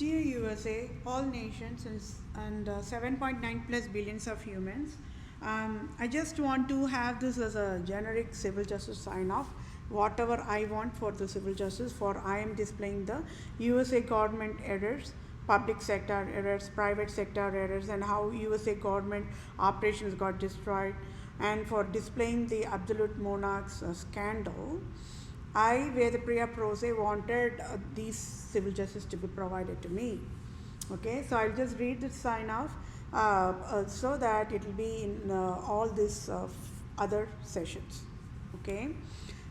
Dear USA, all nations and 7.9 plus billions of humans, I just want to have this as a generic civil justice sign off. Whatever I want for the civil justice, for I am displaying the USA government errors, public sector errors, private sector errors, and how USA government operations got destroyed, and for displaying the Absolute-Monarchs scandal. I, Vethapriya PROSE, wanted these civil justice to be provided to me. Okay, so I'll just read the sign off so that it will be in all these other sessions. Okay,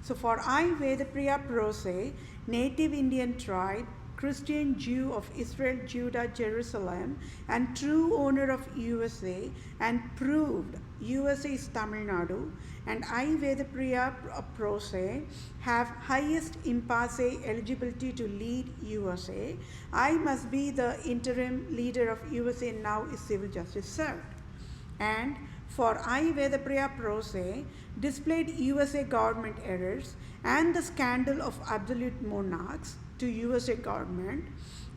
so for I, Vethapriya PROSE, native Indian tribe, Christian Jew of Israel, Judah, Jerusalem, and true owner of USA, and proved USA is Tamil Nadu, and I, Vethapriya PROSE, have highest impasse eligibility to lead USA. I must be the interim leader of USA now is civil justice served. And for I, Vethapriya PROSE, displayed USA government errors and the scandal of Absolute-Monarchs to USA government.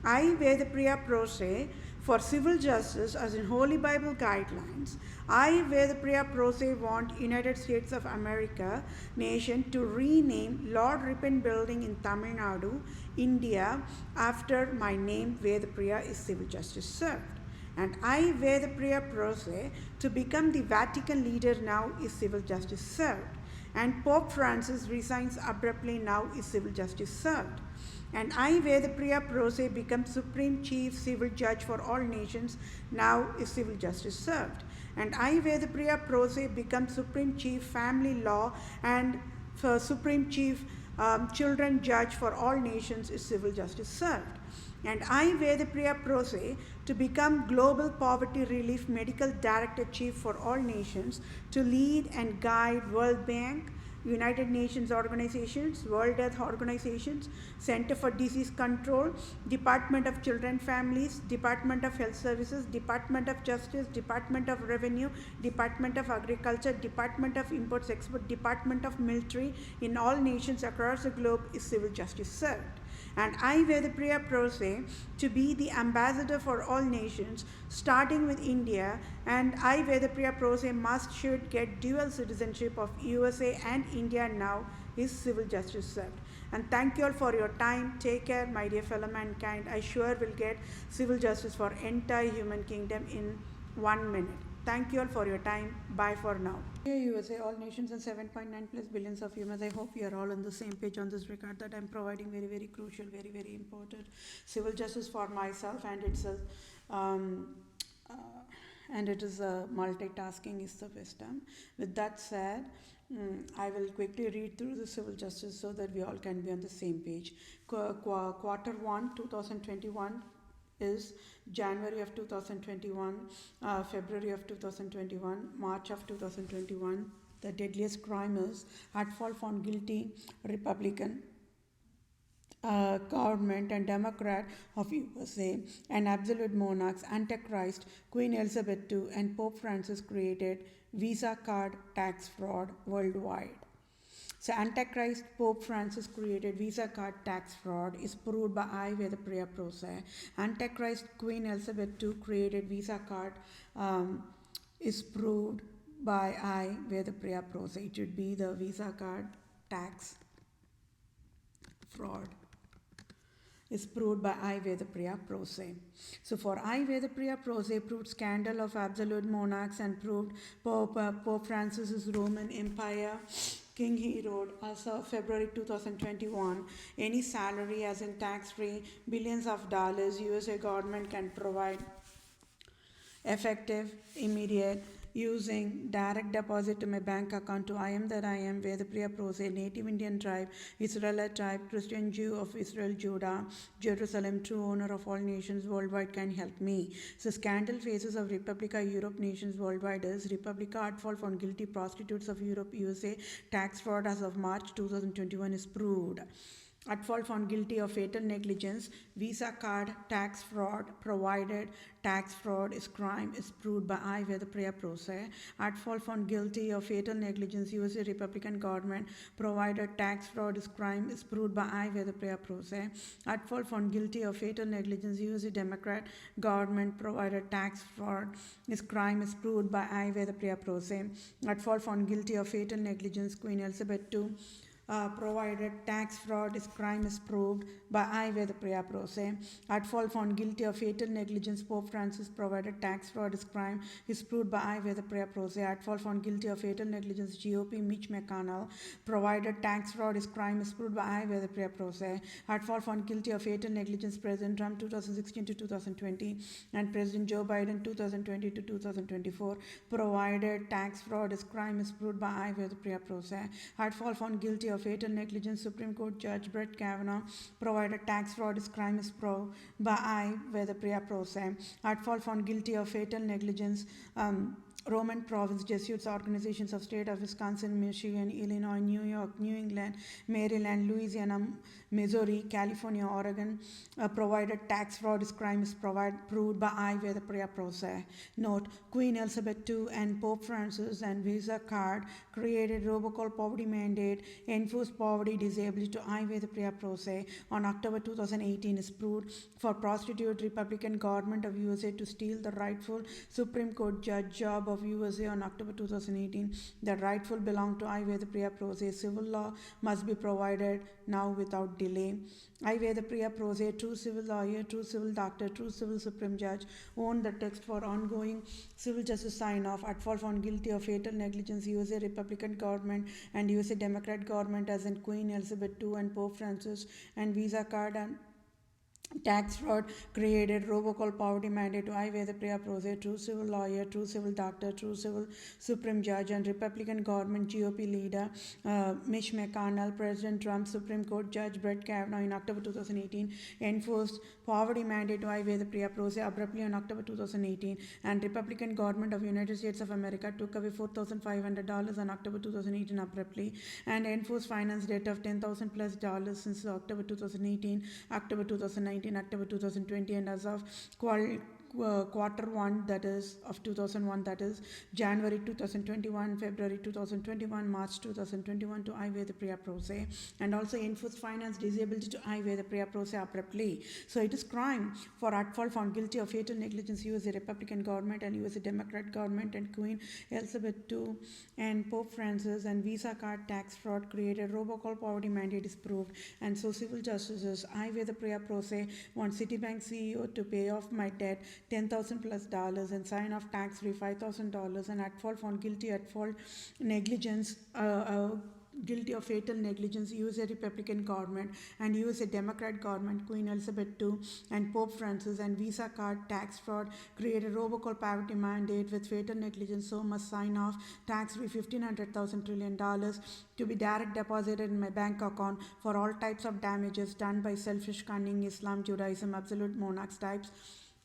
I, Vethapriya PROSE, for civil justice as in Holy Bible guidelines. I, Vethapriya PROSE, want United States of America nation to rename Lord Ripon Building in Tamil Nadu, India, after my name, Vethapriya, is civil justice served. And I, Vethapriya PROSE, to become the Vatican leader now is civil justice served. And Pope Francis resigns abruptly now is civil justice served. And I, Vethapriya PROSE, become Supreme Chief Civil Judge for all nations, now is civil justice served. And I, Vethapriya PROSE, become Supreme Chief Family Law and Supreme Chief Children Judge for all nations is civil justice served. And I, Vethapriya PROSE, to become Global Poverty Relief Medical Director Chief for all nations, to lead and guide World Bank, United Nations organizations, World Health Organizations, Center for Disease Control, Department of Children Families, Department of Health Services, Department of Justice, Department of Revenue, Department of Agriculture, Department of Imports Export, Department of Military in all nations across the globe is civil justice served. And I, Vethapriya PROSE, to be the ambassador for all nations, starting with India, and I, Vethapriya PROSE, should get dual citizenship of USA and India now is civil justice served. And thank you all for your time. Take care, my dear fellow mankind. I sure will get civil justice for entire human kingdom in 1 minute. Thank you all for your time. Bye for now. Dear USA, all nations and 7.9 plus billions of humans, I hope you are all on the same page on this regard that I'm providing very, very crucial, very, very important civil justice for myself, and it's a multitasking is the wisdom. With that said, I will quickly read through the civil justice so that we all can be on the same page. Quarter 1, 2021 is January of 2021, February of 2021, March of 2021. The deadliest crime is Hatfall found guilty Republican government and Democrat of USA and Absolute Monarchs, Antichrist, Queen Elizabeth II, and Pope Francis created Visa card tax fraud worldwide. So Antichrist, Pope Francis created Visa card tax fraud is proved by I, Vethapriya PROSE. Antichrist, Queen Elizabeth II created Visa card is proved by I, Vethapriya PROSE. It should be the Visa card tax fraud is proved by I, Vethapriya PROSE. So for I, Vethapriya PROSE, proved scandal of Absolute Monarchs and proved Pope Francis's Roman Empire King Herod as of February 2021. Any salary as in tax-free billions of dollars USA government can provide effective, immediate, using direct deposit to my bank account to I am that I am, Vethapriya PROSE, native Indian tribe, Israelite tribe, Christian Jew of Israel, Judah, Jerusalem, true owner of all nations worldwide can help me. So scandal faces of Republica, Europe nations worldwide is Republica Hartfall found guilty prostitutes of Europe, USA, tax fraud as of March 2021 is proved. At fault found guilty of fatal negligence, Visa card, tax fraud, provided tax fraud is crime is proved by I Vethapriya PROSE. At fault found guilty of fatal negligence, USA Republican government, provided tax fraud is crime is proved by I Vethapriya PROSE. At fault found guilty of fatal negligence, USA Democrat government, provided tax fraud is crime is proved by I Vethapriya PROSE. At fault found guilty of fatal negligence, Queen Elizabeth II, provided tax fraud is crime is proved by I Vethapriya PROSE. At fault found guilty of fatal negligence, Pope Francis, provided tax fraud is crime is proved by I Vethapriya PROSE. At fault found guilty of fatal negligence, GOP Mitch McConnell, provided tax fraud is crime is proved by I Vethapriya PROSE. At fault found guilty of fatal negligence, President Trump 2016 to 2020 and President Joe Biden 2020 to 2024, provided tax fraud is crime is proved by I Vethapriya PROSE. At fault found guilty of fatal negligence, Supreme Court Judge Brett Kavanaugh, provided tax fraud is crime is proved by I Vethapriya PROSE. At fault found guilty of fatal negligence, Roman Province Jesuits Organizations of State of Wisconsin, Michigan, Illinois, New York, New England, Maryland, Louisiana, Missouri, California, Oregon, provided tax fraud is crime is proved by I Vethapriya PROSE. Note: Queen Elizabeth II and Pope Francis and Visa card created robocall poverty mandate, enforced poverty disability to I Vethapriya PROSE on October 2018 is proved for Prostitute Republican government of USA to steal the rightful Supreme Court judge job of USA on October 2018. The rightful belong to I Vethapriya PROSE. Civil law must be provided now without delay. I Vethapriya PROSE, true civil lawyer, true civil doctor, true civil supreme judge, own the text for ongoing civil justice sign-off. At fault found guilty of fatal negligence, USA Republican government and USA Democrat government as in Queen Elizabeth II and Pope Francis and Visa card and tax fraud created robocall poverty mandate to I Vethapriya PROSE, true civil lawyer, true civil doctor, true civil supreme judge and Republican government GOP leader Mitch McConnell, President Trump, Supreme Court Judge Brett Kavanaugh in October 2018 enforced poverty mandate to I Vethapriya PROSE abruptly on October 2018, and Republican government of United States of America took away $4,500 on October 2018 abruptly and enforced finance debt of $10,000 plus since October 2018, October 2019, October 2020, and as of quarter one, that is of 2001, that is January 2021, February 2021, March 2021 to I Vethapriya PROSE, and also enforced finance disability to I Vethapriya PROSE abruptly. So it is crime for at fault found guilty of fatal negligence, USA Republican government and USA Democrat government and Queen Elizabeth II and Pope Francis and Visa card tax fraud created robocall poverty mandate is proved, and so civil justices I Vethapriya PROSE want Citibank CEO to pay off my debt $10,000 plus and sign off tax free $5,000, and at fault found guilty at fault negligence, guilty of fatal negligence, USA Republican government and USA Democrat government, Queen Elizabeth II and Pope Francis and Visa card tax fraud created robocall poverty mandate with fatal negligence, so must sign off tax free $1,500 trillion to be direct deposited in my bank account for all types of damages done by selfish, cunning, Islam, Judaism, Absolute-Monarchs types,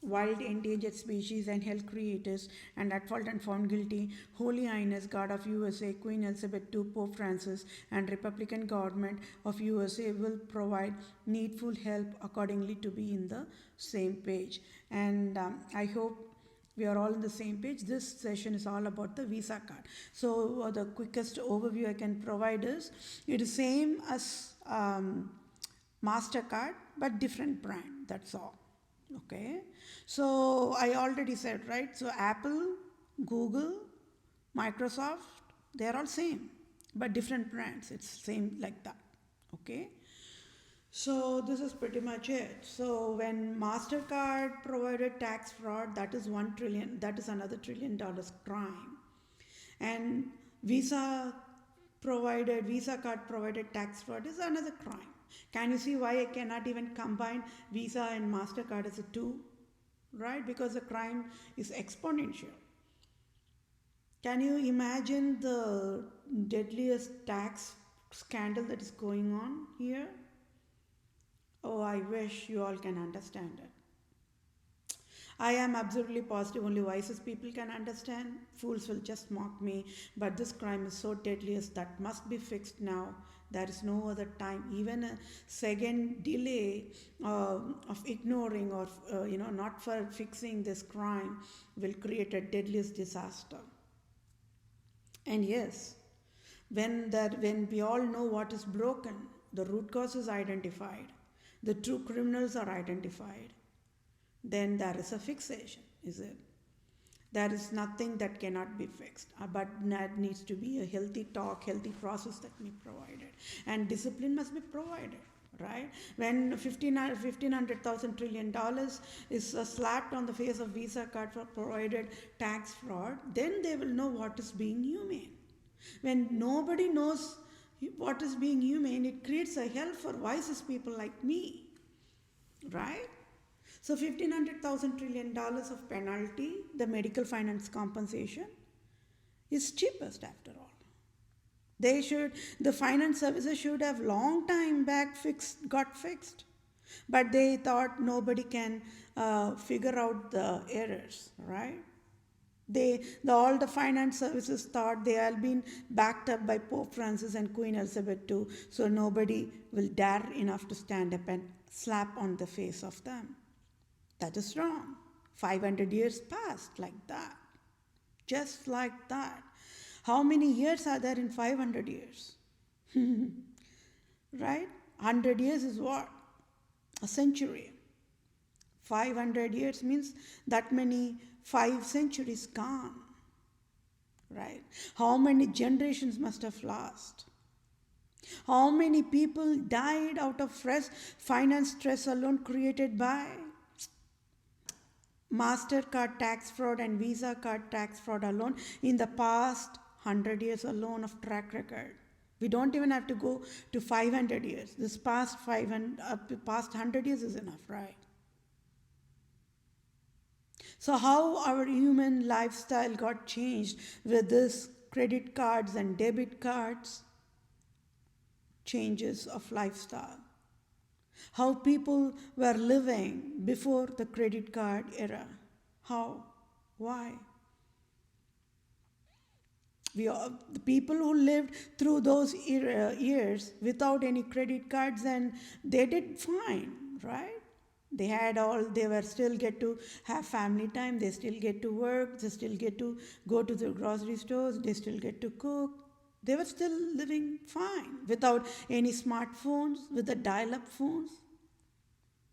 wild endangered species and health creators, and at fault and found guilty Holy Highness God of USA, Queen Elizabeth II, Pope Francis and Republican government of USA will provide needful help accordingly to be in the same page. And I hope we are all on the same page. This session is all about the Visa card. So the quickest overview I can provide is it is same as MasterCard but different brand, that's all. Okay, so I already said, right? So Apple, Google, Microsoft, they're all same, but different brands. It's same like that. Okay, so this is pretty much it. So when MasterCard provided tax fraud, that is $1 trillion, that is another $1 trillion crime. And Visa card provided tax fraud is another crime. Can you see why I cannot even combine Visa and MasterCard as a two? Right? Because the crime is exponential. Can you imagine the deadliest tax scandal that is going on here? Oh, I wish you all can understand it. I am absolutely positive only wisest people can understand. Fools will just mock me. But this crime is so deadliest that must be fixed now. There is no other time. Even a second delay of ignoring or not for fixing this crime will create a deadliest disaster. And yes, when we all know what is broken, the root cause is identified, the true criminals are identified, then there is a fixation, is it? There is nothing that cannot be fixed, but that needs to be a healthy talk, healthy process that be provided. And discipline must be provided, right? When $1,500,000 trillion is slapped on the face of Visa card for provided tax fraud, then they will know what is being humane. When nobody knows what is being humane, it creates a hell for wisest people like me, right? So $1,500,000 trillion of penalty, the medical finance compensation, is cheapest after all. The finance services should have long time back got fixed. But they thought nobody can figure out the errors, right? All the finance services thought they had been backed up by Pope Francis and Queen Elizabeth II, so nobody will dare enough to stand up and slap on the face of them. That is wrong. 500 years passed like that. Just like that. How many years are there in 500 years? Right? 100 years is what? A century. 500 years means that many 5 centuries gone. Right? How many generations must have lost? How many people died out of finance stress alone created by MasterCard tax fraud and Visa card tax fraud alone in the past 100 years alone of track record? We don't even have to go to 500 years. This past 100 years is enough, right? So how our human lifestyle got changed with this credit cards and debit cards, changes of lifestyle. How people were living before the credit card era. How? Why? The people who lived through those years without any credit cards, and they did fine, right? They were still get to have family time, they still get to work, they still get to go to the grocery stores, they still get to cook. They were still living fine without any smartphones, with the dial-up phones.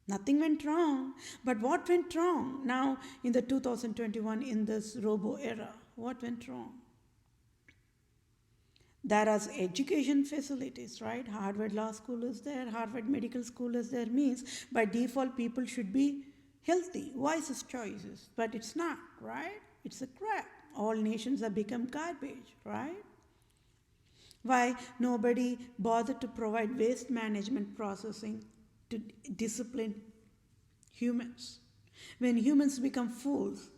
Nothing went wrong. But what went wrong now in the 2021, in this robo era? What went wrong? There are education facilities, right? Harvard Law School is there, Harvard Medical School is there, means by default people should be healthy, wisest choices. But it's not, right? It's a crap. All nations have become garbage, right? Why nobody bothered to provide waste management processing to discipline humans? When humans become fools,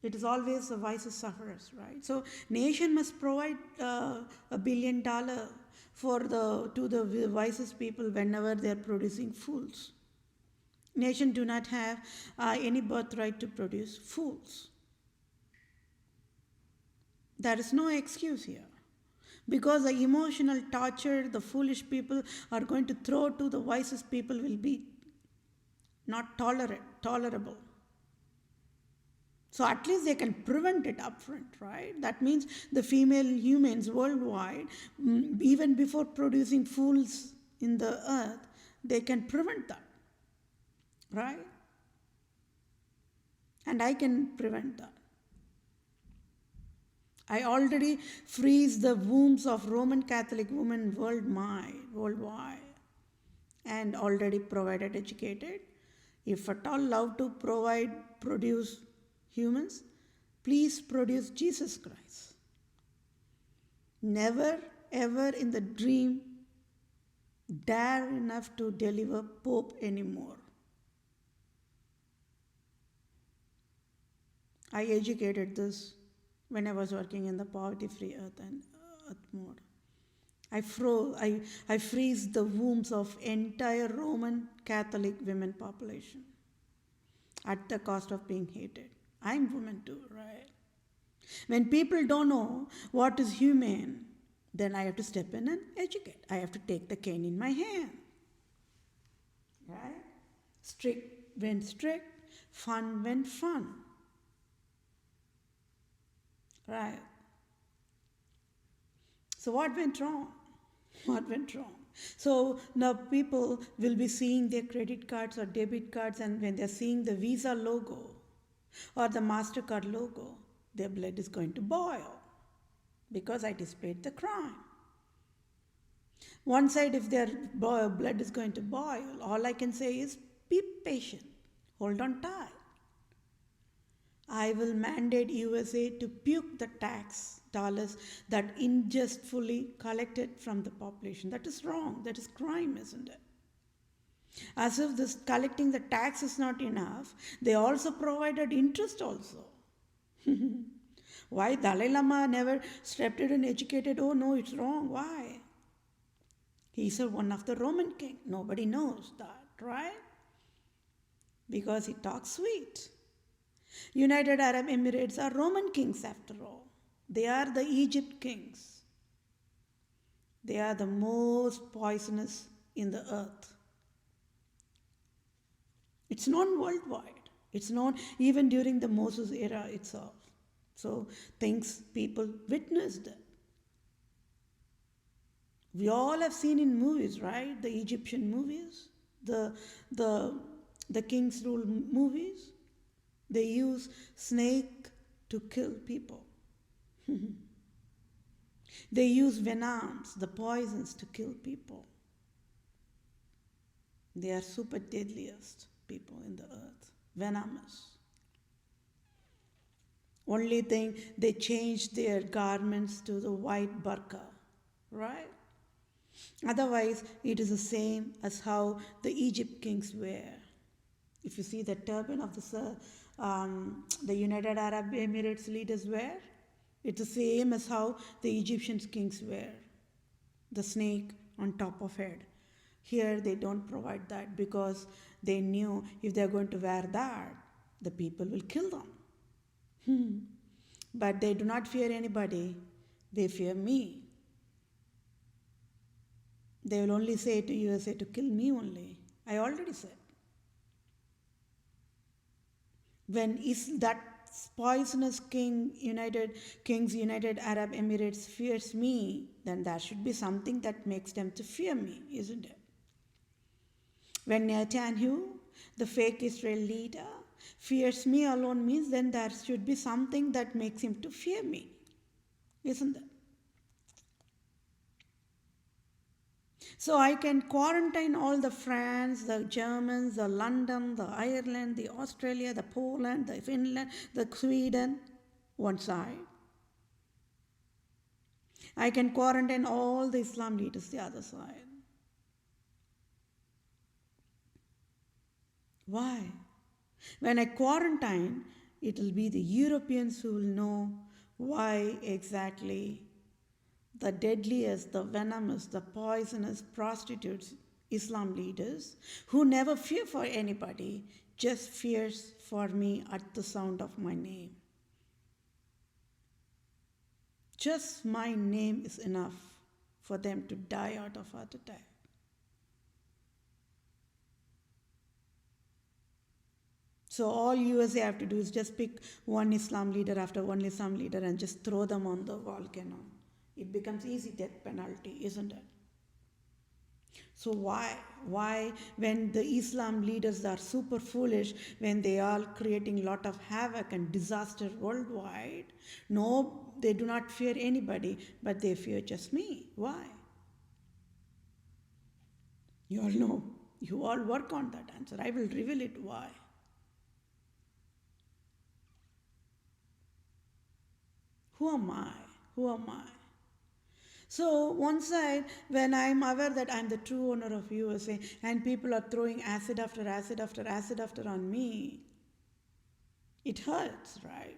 it is always the wisest sufferers, right? So nation must provide $1 billion to the wisest people whenever they are producing fools. Nation do not have any birthright to produce fools. There is no excuse here. Because the emotional torture the foolish people are going to throw to the wisest people will be not tolerable. So at least they can prevent it upfront, right? That means the female humans worldwide, even before producing fools in the earth, they can prevent that, right? And I can prevent that. I already freeze the wombs of Roman Catholic women worldwide, and already provided educated. If at all love to produce humans, please produce Jesus Christ. Never ever in the dream dare enough to deliver Pope anymore. I educated this when I was working in the poverty-free earth mode. I freeze the wombs of entire Roman Catholic women population at the cost of being hated. I'm woman too, right? When people don't know what is humane, then I have to step in and educate. I have to take the cane in my hand. Right? Strict when strict, fun when fun. Right? So what went wrong? What went wrong? So now people will be seeing their credit cards or debit cards, and when they're seeing the Visa logo or the MasterCard logo, their blood is going to boil because I displayed the crime. One side, if their blood is going to boil, all I can say is be patient, hold on tight. I will mandate USA to puke the tax dollars that unjustly collected from the population. That is wrong. That is crime, isn't it? As if this collecting the tax is not enough, they also provided interest also. Why Dalai Lama never stepped in and educated? Oh no, it's wrong. Why? He's one of the Roman king. Nobody knows that, right? Because he talks sweet. United Arab Emirates are Roman kings after all. They are the Egypt kings. They are the most poisonous in the earth. It's known worldwide. It's known even during the Moses era itself. So people witnessed it. We all have seen in movies, right? The Egyptian movies, the King's Rule movies. They use snake to kill people. They use venoms, the poisons, to kill people. They are super deadliest people in the earth, venomous. Only thing, they changed their garments to the white burqa, right? Otherwise, it is the same as how the Egypt kings wear. If you see the turban of the United Arab Emirates leaders wear, it's the same as how the Egyptian kings wear, the snake on top of head. Here they don't provide that because they knew if they're going to wear that, the people will kill them. But they do not fear anybody, they fear me. They will only say to USA to kill me only. I already said. When is that poisonous United Arab Emirates fears me, then there should be something that makes them to fear me, isn't it? When Netanyahu, the fake Israel leader, fears me alone means then there should be something that makes him to fear me, isn't it? So I can quarantine all the France, the Germans, the London, the Ireland, the Australia, the Poland, the Finland, the Sweden, one side. I can quarantine all the Islam leaders, the other side. Why? When I quarantine, it will be the Europeans who will know why exactly the deadliest, the venomous, the poisonous prostitutes, Islam leaders, who never fear for anybody, just fears for me at the sound of my name. Just my name is enough for them to die out of heart attack. So all USA have to do is just pick one Islam leader after one Islam leader and just throw them on the volcano. It becomes easy death penalty, isn't it? So why when the Islam leaders are super foolish, when they are creating a lot of havoc and disaster worldwide, no, they do not fear anybody, but they fear just me. Why? You all know. You all work on that answer. I will reveal it why. Who am I? Who am I? So one side, when I'm aware that I'm the true owner of USA and people are throwing acid after acid after acid after on me, it hurts, right?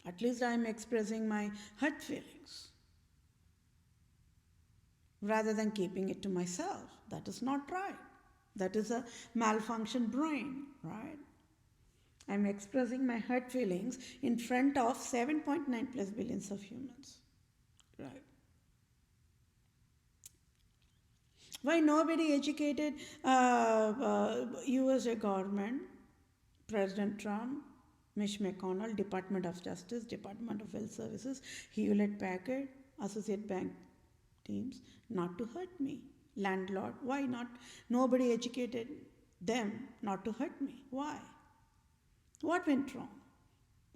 At least I'm expressing my hurt feelings rather than keeping it to myself. That is not right. That is a malfunctioned brain, right? I'm expressing my hurt feelings in front of 7.9 plus billions of humans, right? Why nobody educated USA government, President Trump, Mitch McConnell, Department of Justice, Department of Health Services, Hewlett-Packard, Associate Bank teams, not to hurt me. Landlord, why not? Nobody educated them not to hurt me. Why? What went wrong?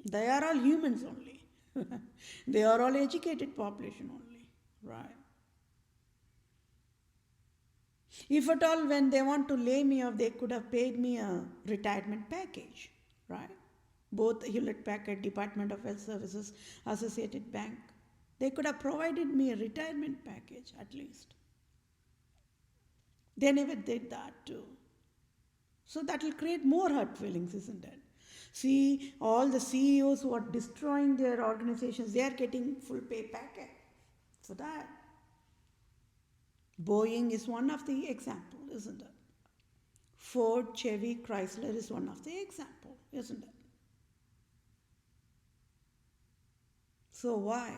They are all humans only. They are all educated population only, right? If at all, when they want to lay me off, they could have paid me a retirement package, right? Both Hewlett Packard, Department of Health Services, Associated Bank, they could have provided me a retirement package at least. They never did that too. So that will create more hurt feelings, isn't it? See, all the CEOs who are destroying their organizations, they are getting full pay packet for that. Boeing is one of the example, isn't it? Ford, Chevy, Chrysler is one of the example, isn't it? So why?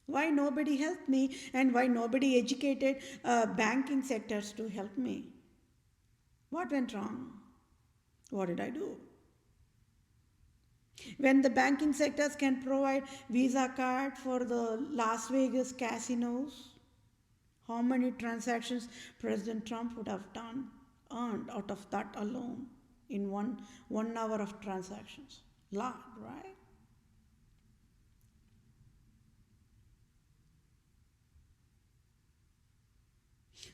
Why nobody helped me, and why nobody educated banking sectors to help me? What went wrong? What did I do? When the banking sectors can provide Visa card for the Las Vegas casinos, how many transactions President Trump would have earned out of that alone in one hour of transactions? Lot, right?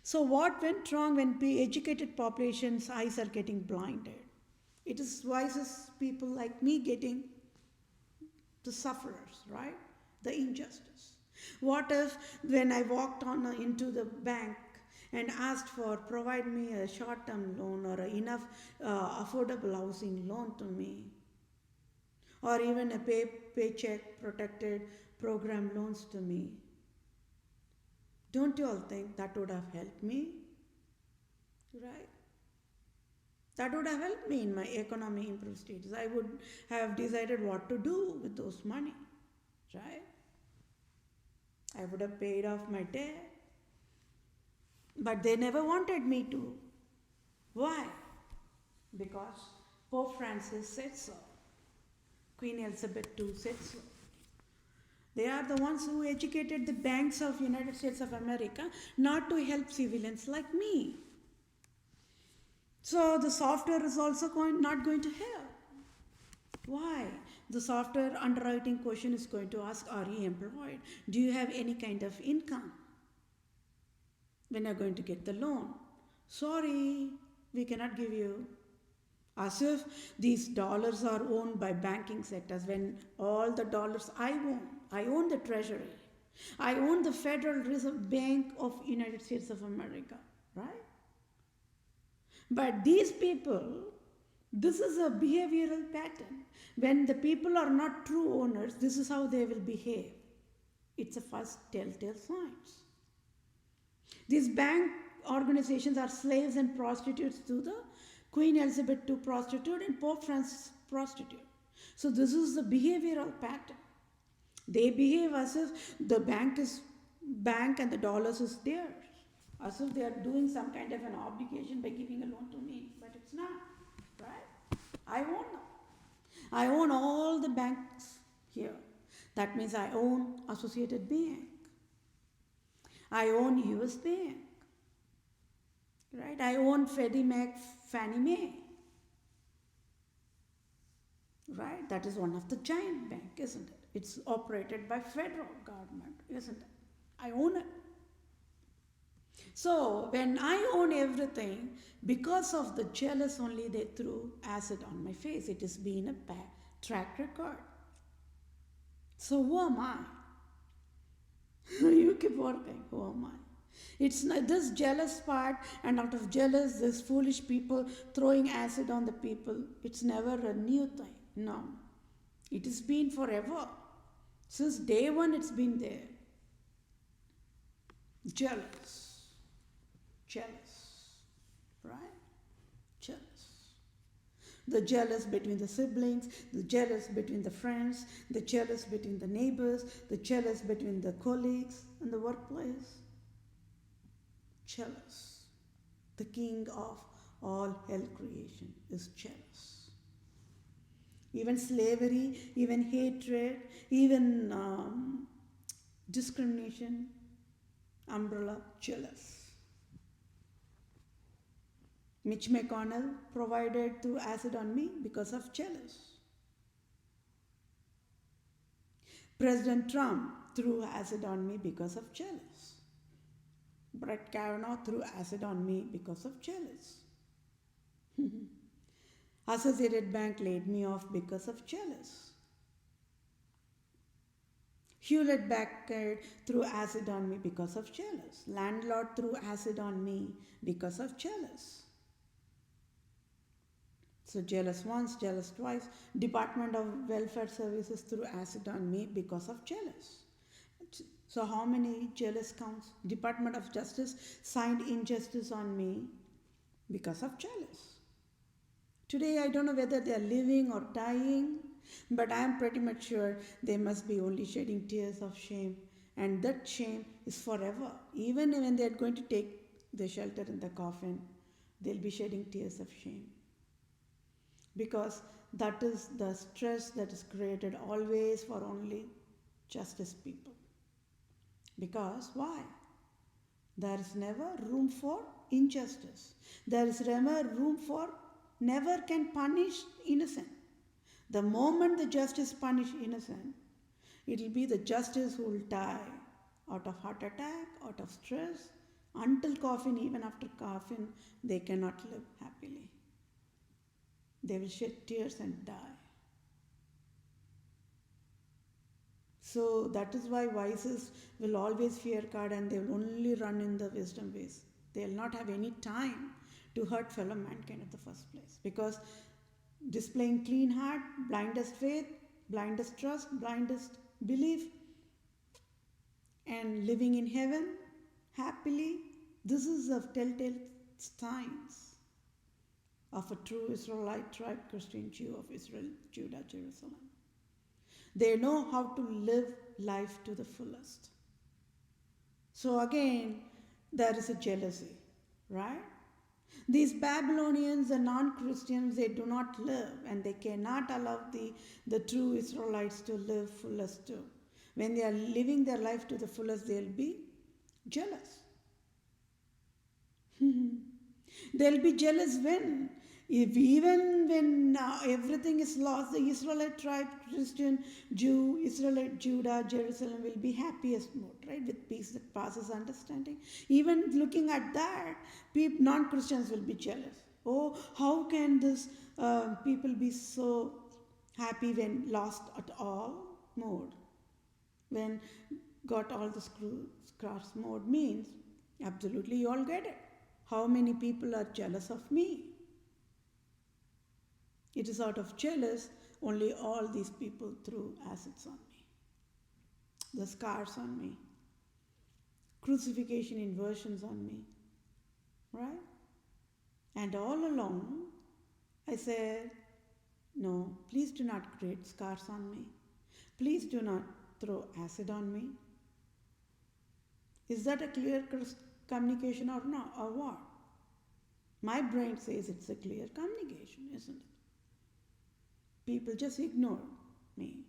So what went wrong when educated population's eyes are getting blinded? It is wisest people like me getting the sufferers, right? The injustice. What if when I walked on into the bank and asked for provide me a short-term loan or enough affordable housing loan to me, or even a paycheck protected program loans to me? Don't you all think that would have helped me? Right? That would have helped me in my economy improved status. I would have decided what to do with those money. Right? I would have paid off my debt. But they never wanted me to. Why? Because Pope Francis said so. Queen Elizabeth II said so. They are the ones who educated the banks of United States of America not to help civilians like me. So the software is also not going to help. Why? The software underwriting question is going to ask, are you employed? Do you have any kind of income? When you're going to get the loan? Sorry, we cannot give you. As if these dollars are owned by banking sectors, when all the dollars I own the Treasury. I own the Federal Reserve Bank of United States of America, right? But these people, this is a behavioral pattern. When the people are not true owners, this is how they will behave. It's a first telltale signs. These bank organizations are slaves and prostitutes to the Queen Elizabeth II prostitute and Pope Francis prostitute. So this is the behavioral pattern. They behave as if the bank and the dollars is theirs. As if they are doing some kind of an obligation by giving a loan to me. But it's not, right? I own them. I own all the banks here. That means I own Associated Bank. I own US Bank. Right? I own Freddie Mac, Fannie Mae. Right? That is one of the giant bank, isn't it? It's operated by federal government, isn't it? I own it. So when I own everything, because of the jealous only they threw acid on my face. It has been a bad track record. So who am I? You keep working. Who am I? It's not this jealous part, and out of jealous, this foolish people throwing acid on the people. It's never a new thing. No. It has been forever. Since day one, it's been there. Jealous. Right? Jealous. The jealous between the siblings, the jealous between the friends, the jealous between the neighbors, the jealous between the colleagues in the workplace. jealous. The king of all hell creation is jealous. Even slavery, even hatred, even discrimination, umbrella, jealous. Mitch McConnell provided through acid on me because of jealous. President Trump threw acid on me because of jealous. Brett Kavanaugh threw acid on me because of jealous. Associated Bank laid me off because of jealous. Hewlett Packard threw acid on me because of jealous. Landlord threw acid on me because of jealous. So jealous once, jealous twice. Department of Welfare Services threw acid on me because of jealous. So how many jealous counts? Department of Justice signed injustice on me because of jealous. Today I don't know whether they are living or dying, but I am pretty much sure they must be only shedding tears of shame, and that shame is forever. Even when they are going to take the shelter in the coffin, they'll be shedding tears of shame. Because that is the stress that is created always for only justice people. Because why? There is never room for injustice. There is never room for never can punish innocent. The moment the justice punish innocent, it will be the justice who will die out of heart attack, out of stress. Until coffin, even after coffin, they cannot live happily. They will shed tears and die. So that is why vices will always fear God, and they will only run in the wisdom ways. They will not have any time to hurt fellow mankind in the first place. Because displaying clean heart, blindest faith, blindest trust, blindest belief, and living in heaven happily, this is a telltale signs of a true Israelite tribe, Christian Jew of Israel, Judah, Jerusalem. They know how to live life to the fullest. So again, there is a jealousy, right? These Babylonians and non-Christians, they do not live, and they cannot allow the true Israelites to live fullest too. When they are living their life to the fullest, they'll be jealous. They'll be jealous when? Even when everything is lost, the Israelite tribe, Christian, Jew, Israelite, Judah, Jerusalem will be happiest mode, right? With peace that passes understanding. Even looking at that, non-Christians will be jealous. Oh, how can this people be so happy when lost at all mode? When got all the scars mode means, absolutely you all get it. How many people are jealous of me? It is out of jealous only all these people threw acids on me, the scars on me, crucifixion inversions on me, right? And all along I said, no, please do not create scars on me. Please do not throw acid on me. Is that a clear communication or not, or what? My brain says it's a clear communication, isn't it? People just ignore me.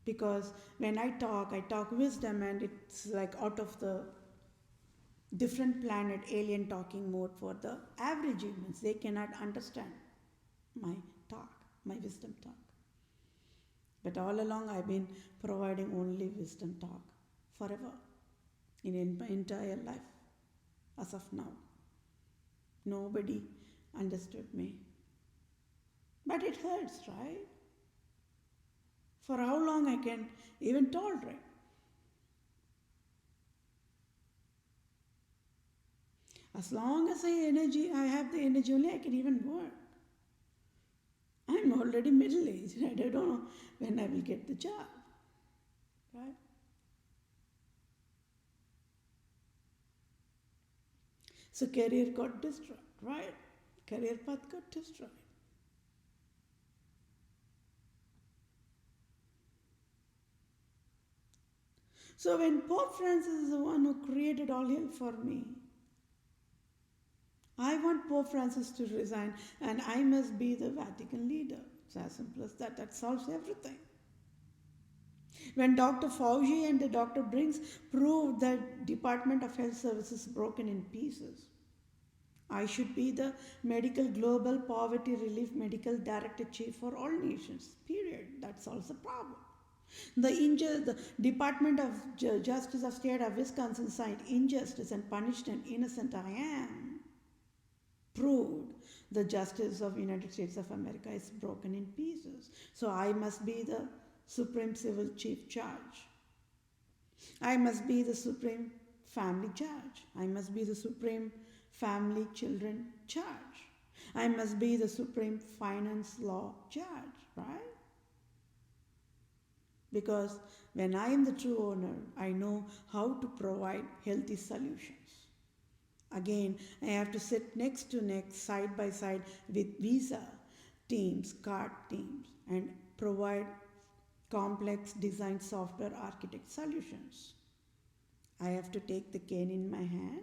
Because when I talk wisdom, and it's like out of the different planet alien talking mode for the average humans. They cannot understand my talk, my wisdom talk. But all along I've been providing only wisdom talk forever, in my entire life, as of now. Nobody understood me. But it hurts, right? For how long I can even tolerate? As long as I have the energy only, I can even work. I'm already middle-aged, right? I don't know when I will get the job, right? So career got destroyed, right? Career path got destroyed. So when Pope Francis is the one who created all hell for me, I want Pope Francis to resign and I must be the Vatican leader. It's as simple as that. That solves everything. When Dr. Fauci and the Dr. Brinks proved that Department of Health Services broken in pieces, I should be the medical global poverty relief medical director chief for all nations. Period. That solves the problem. The Department of Justice of State of Wisconsin signed injustice and punished an innocent I am. Proved the justice of United States of America is broken in pieces. So I must be the Supreme Civil Chief Judge. I must be the Supreme Family Judge. I must be the Supreme Family Children Judge. I must be the Supreme Finance Law Judge, right? Because when I am the true owner, I know how to provide healthy solutions. Again, I have to sit next to next, side by side with Visa teams, card teams, and provide complex design software architect solutions. I have to take the cane in my hand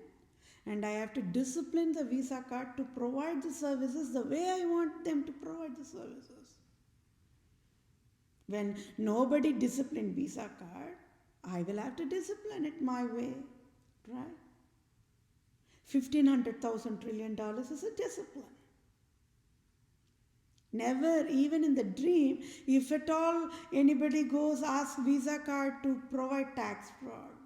and I have to discipline the Visa card to provide the services the way I want them to provide the services. When nobody disciplined Visa card, I will have to discipline it my way, right? $1,500 trillion is a discipline. Never, even in the dream, if at all anybody goes ask Visa card to provide tax fraud.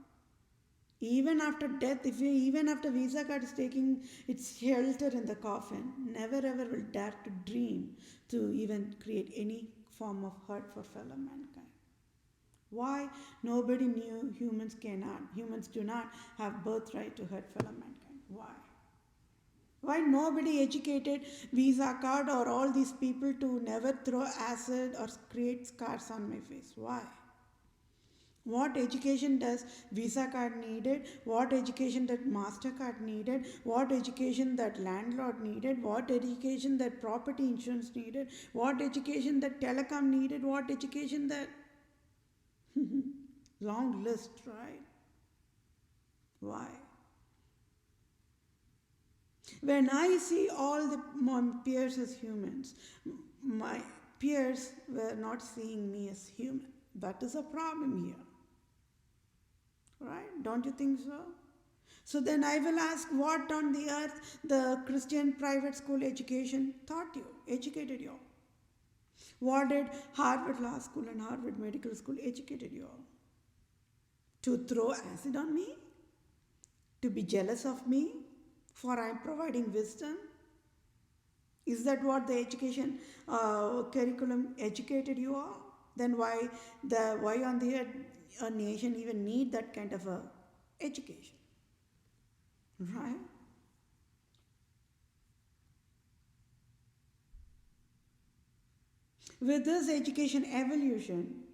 Even after death, even after Visa card is taking its shelter in the coffin, never ever will dare to dream to even create any form of hurt for fellow mankind. Why? Nobody knew humans do not have birthright to hurt fellow mankind. Why? Why nobody educated Visa card or all these people to never throw acid or create scars on my face? Why? What education does Visa card needed? What education that MasterCard needed? What education that landlord needed? What education that property insurance needed? What education that telecom needed? What education that... Long list, right? Why? When I see all my peers as humans, my peers were not seeing me as human. That is a problem here. Right? Don't you think so? So then I will ask, what on the earth the Christian private school education taught you, educated you? What did Harvard Law School and Harvard Medical School educated you? To throw acid on me? To be jealous of me? For I am providing wisdom? Is that what the education curriculum educated you all? Then why on the earth a nation even need that kind of a education? Right? With this education evolution,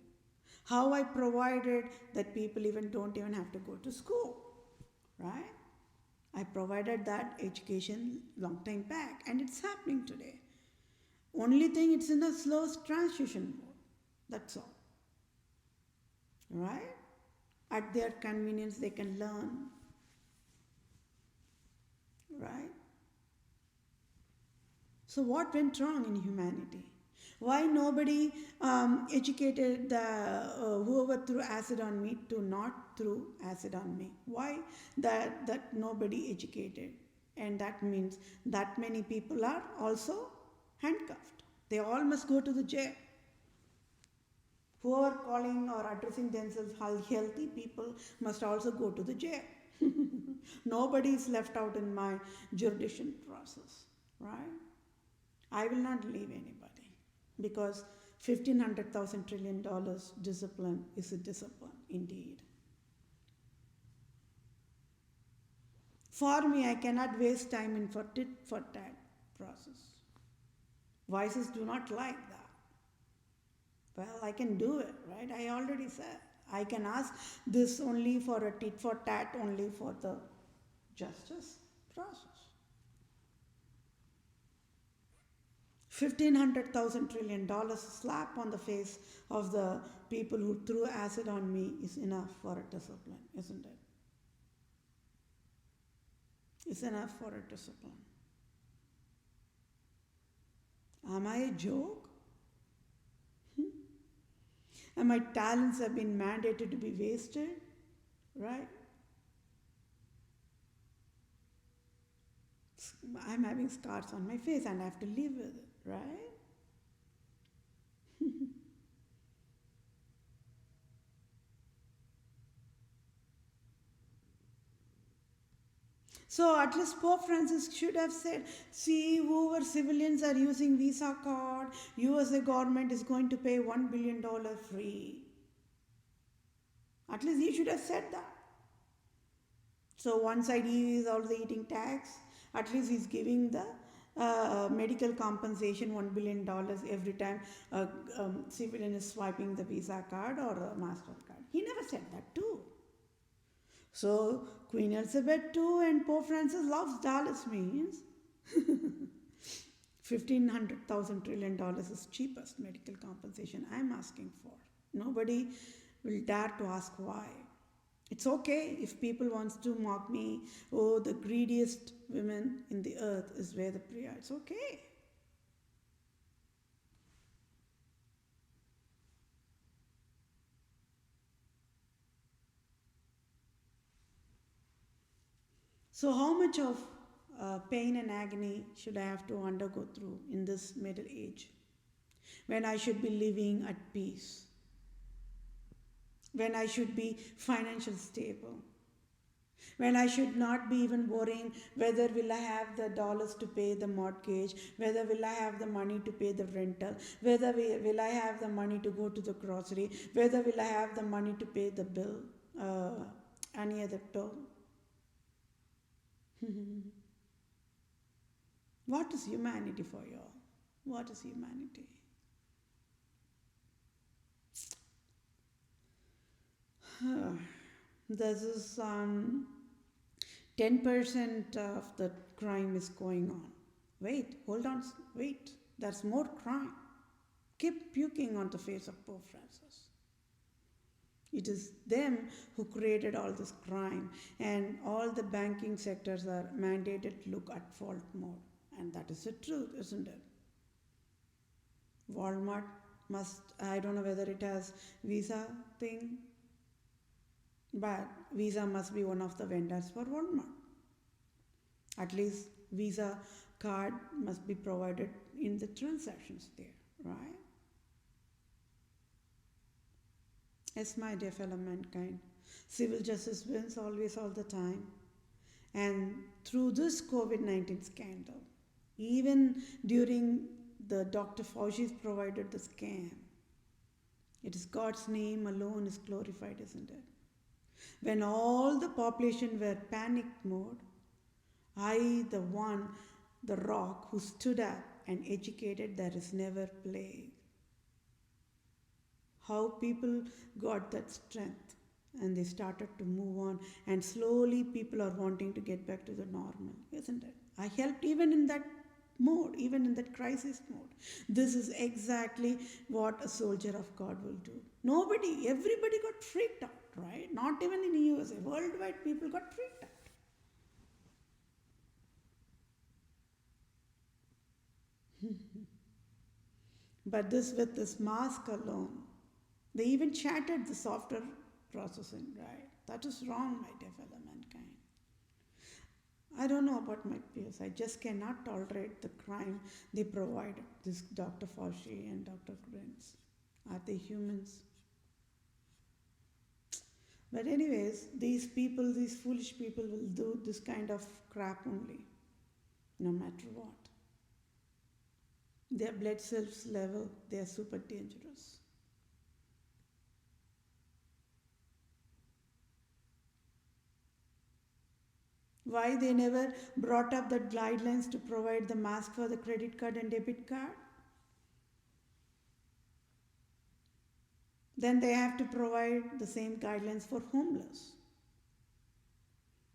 how I provided that people don't even have to go to school, right? I provided that education long time back and it's happening today. Only thing, it's in a slow transition mode. That's all. Right? At their convenience they can learn. Right? So what went wrong in humanity? Why nobody educated whoever threw acid on me to not throw acid on me? Why that nobody educated? And that means that many people are also handcuffed. They all must go to the jail. Who are calling or addressing themselves healthy people must also go to the jail. Nobody is left out in my jurisdiction process, right? I will not leave anybody. Because $1,500 trillion discipline is a discipline indeed. For me, I cannot waste time in for tit for tat process. Vices do not like that. Well, I can do it, right? I already said. I can ask this only for a tit for tat, only for the justice process. $1,500 trillion slap on the face of the people who threw acid on me is enough for a discipline, isn't it? It's enough for a discipline. Am I a joke? And my talents have been mandated to be wasted, right? I'm having scars on my face and I have to live with it, right? So at least Pope Francis should have said, see, whoever civilians are using Visa card, USA government is going to pay $1 billion free. At least he should have said that. So one side he is also eating tax. At least he's giving the medical compensation $1 billion every time a civilian is swiping the Visa card or a MasterCard. He never said that too. So Queen Elizabeth II and Pope Francis loves dollars means $1,500 trillion is cheapest medical compensation I'm asking for. Nobody will dare to ask why. It's okay if people wants to mock me, oh, the greediest women in the earth is Vethapriya. It's okay. So how much of pain and agony should I have to undergo through in this middle age when I should be living at peace, when I should be financially stable, when I should not be even worrying whether will I have the dollars to pay the mortgage, whether will I have the money to pay the rental, whether will I have the money to go to the grocery, whether will I have the money to pay the bill, any other bill. What is humanity for you all? What is humanity? This is 10% of the crime is going on. Wait, hold on, wait. There's more crime. Keep puking on the face of Pope Francis. It is them who created all this crime, and all the banking sectors are mandated to look at fault mode. And that is the truth, isn't it? Walmart must, I don't know whether it has Visa thing, but Visa must be one of the vendors for Walmart. At least Visa card must be provided in the transactions there, right? Yes, my dear fellow mankind, civil justice wins always, all the time. And through this COVID-19 scandal, even during the Dr. Fauci's provided the scam, it is God's name alone is glorified, isn't it? When all the population were panic mode, I, the one, the rock who stood up and educated, there is never plague. How people got that strength and they started to move on, and slowly people are wanting to get back to the normal, isn't it? I helped even in that mode, even in that crisis mode. This is exactly what a soldier of God will do. Everybody got freaked out, right? Not even in the USA, worldwide people got freaked out. But with this mask alone, they even chatted the software processing, right? That is wrong, my dear fellow mankind. I don't know about my peers. I just cannot tolerate the crime they provided, this Dr. Fauci and Dr. Prince. Are they humans? But anyways, these people, these foolish people will do this kind of crap only, no matter what. Their blood cells level, they are super dangerous. Why they never brought up the guidelines to provide the mask for the credit card and debit card? Then they have to provide the same guidelines for homeless.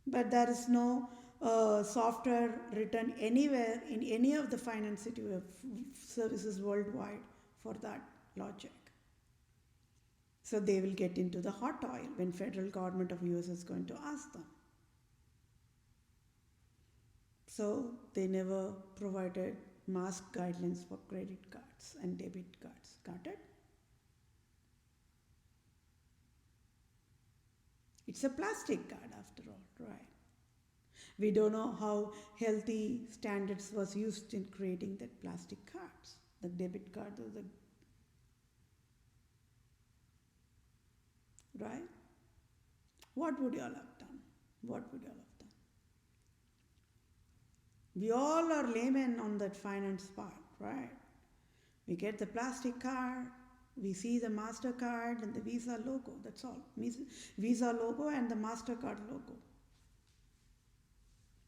But there is no software written anywhere in any of the finance services worldwide for that logic. So they will get into the hot oil when federal government of US is going to ask them. So they never provided mask guidelines for credit cards and debit cards. Got it? It's a plastic card after all, right? We don't know how healthy standards was used in creating that plastic cards, the debit card or the, right? What would you all have done? What would you all have done? We all are laymen on that finance part, right? We get the plastic card, we see the MasterCard and the Visa logo, that's all. Visa logo and the MasterCard logo.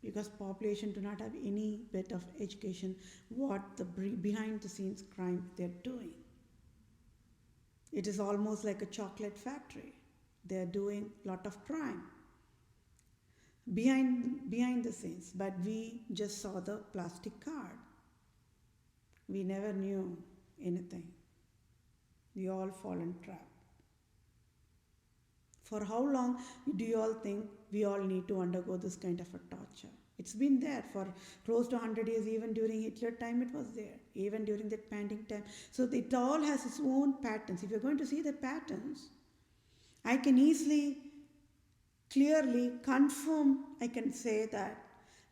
Because population do not have any bit of education what the behind the scenes crime they're doing. It is almost like a chocolate factory. They're doing a lot of crime behind the scenes, but we just saw the plastic card. We never knew anything. We all fall in trap. For how long do you all think we all need to undergo this kind of a torture? It's been there for close to 100 years. Even during Hitler time it was there, even during that pandemic time. So it all has its own patterns. If you're going to see the patterns, I can easily, clearly confirm, I can say that,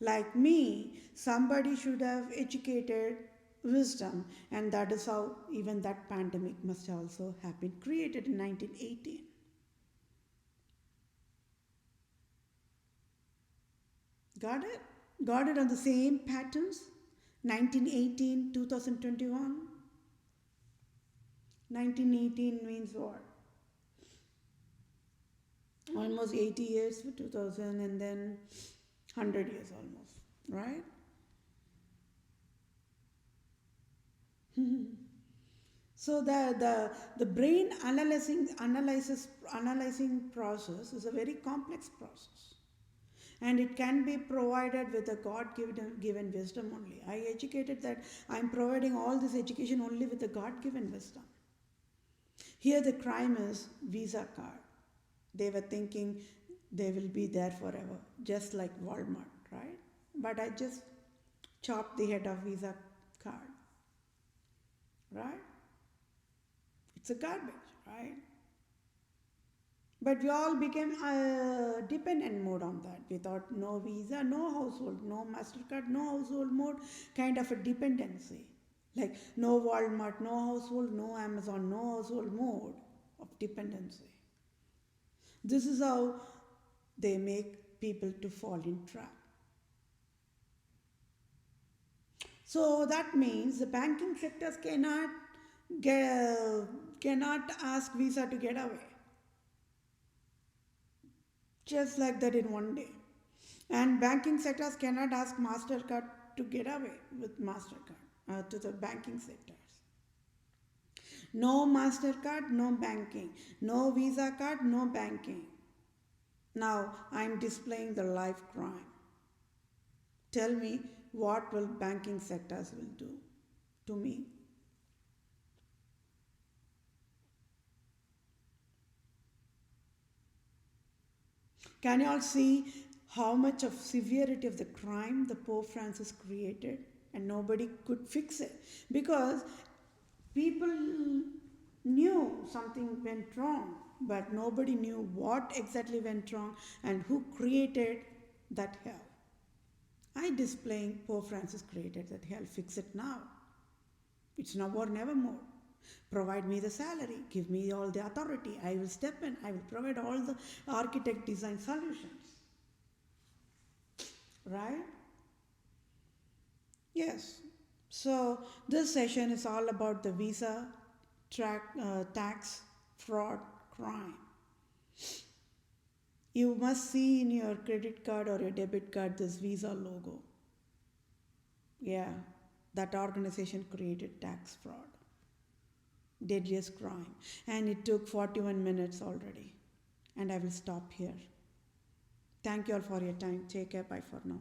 like me, somebody should have educated wisdom, and that is how even that pandemic must also have been created in 1918. Got it? Got it on the same patterns? 1918, 2021. 1918 means what? Almost 80 years for 2000 and then 100 years almost, right? So the brain analyzing process is a very complex process. And it can be provided with a God-given wisdom only. I educated that I'm providing all this education only with the God-given wisdom. Here the crime is Visa card. They were thinking they will be there forever, just like Walmart, right? But I just chopped the head of Visa card, right? It's a garbage, right? But we all became dependent mode on that. We thought no Visa, no household, no MasterCard, no household mode, kind of a dependency. Like no Walmart, no household, no Amazon, no household mode of dependency. This is how they make people to fall in trap. So that means the banking sectors cannot ask Visa to get away. Just like that in one day. And banking sectors cannot ask MasterCard to get away with MasterCard to the banking sectors. No MasterCard, no banking. No Visa card, no banking. Now I'm displaying the live crime. Tell me what will banking sectors will do to me? Can you all see how much of severity of the crime the Pope Francis created, and nobody could fix it because people knew something went wrong, but nobody knew what exactly went wrong and who created that hell. I displaying Pope Francis created that hell. Fix it now. It's now or never more. Provide me the salary, give me all the authority. I will step in, I will provide all the architect design solutions. Right? Yes. So this session is all about the Visa tax fraud crime. You must see in your credit card or your debit card this Visa logo. Yeah, that organization created tax fraud. Deadliest crime. And it took 41 minutes already. And I will stop here. Thank you all for your time. Take care. Bye for now.